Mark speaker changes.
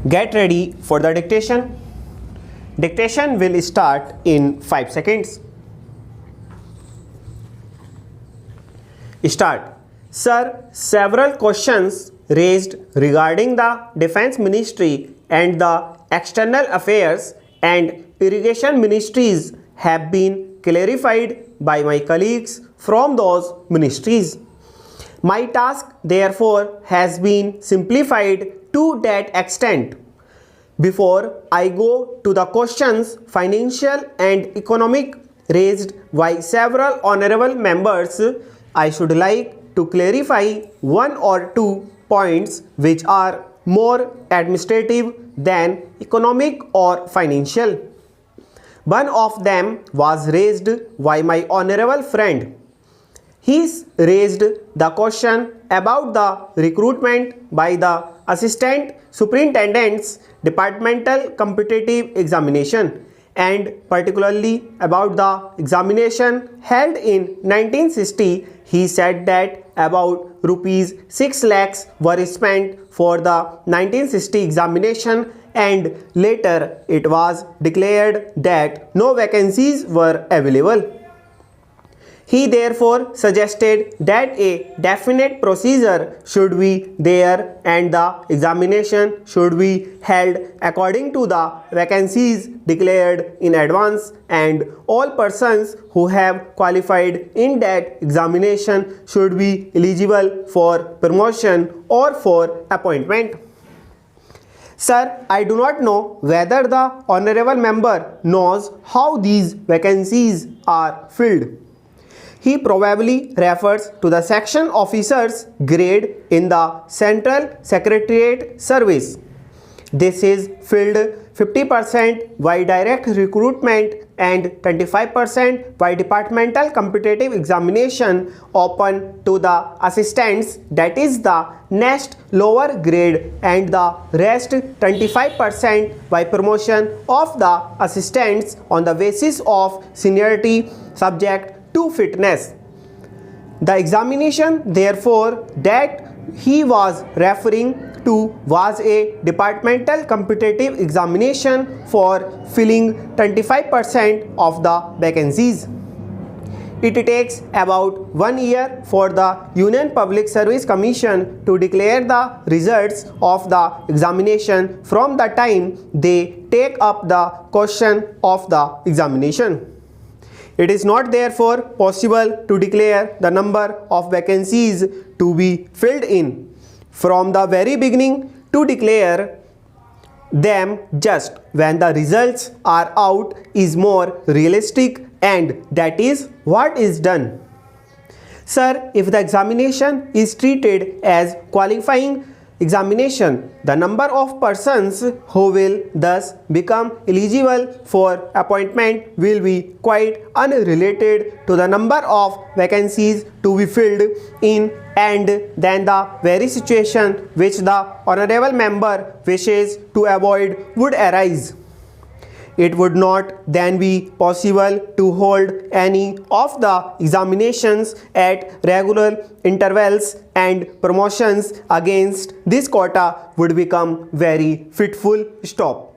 Speaker 1: Get ready for the dictation. Dictation will start in 5 seconds. Start. Sir, several questions raised regarding the Defense Ministry and the External Affairs and Irrigation Ministries have been clarified by my colleagues from those ministries. My task, therefore, has been simplified to that extent. Before I go to the questions financial and economic raised by several honorable members, I should like to clarify one or two points which are more administrative than economic or financial. One of them was raised by my honorable friend. He raised the question about the recruitment by the Assistant Superintendent's Departmental Competitive Examination and particularly about the examination held in 1960. He said that about rupees 6 lakhs were spent for the 1960 examination and later it was declared that no vacancies were available. He therefore suggested that a definite procedure should be there and the examination should be held according to the vacancies declared in advance, and all persons who have qualified in that examination should be eligible for promotion or for appointment. Sir, I do not know whether the honorable member knows how these vacancies are filled. He probably refers to the section officer's grade in the Central Secretariat Service. This is filled 50% by direct recruitment and 25% by departmental competitive examination open to the assistants, that is the next lower grade, and the rest 25% by promotion of the assistants on the basis of seniority subject to fitness. The examination, therefore, that he was referring to was a departmental competitive examination for filling 25% of the vacancies. It takes about 1 year for the Union Public Service Commission to declare the results of the examination from the time they take up the question of the examination. It is not therefore possible to declare the number of vacancies to be filled in from the very beginning, to declare them just when the results are out is more realistic, and that is what is done. Sir, if the examination is treated as qualifying examination, the number of persons who will thus become eligible for appointment will be quite unrelated to the number of vacancies to be filled in, and then the very situation which the honorable member wishes to avoid would arise. It would not then be possible to hold any of the examinations at regular intervals, and promotions against this quota would become very fitful. Stop.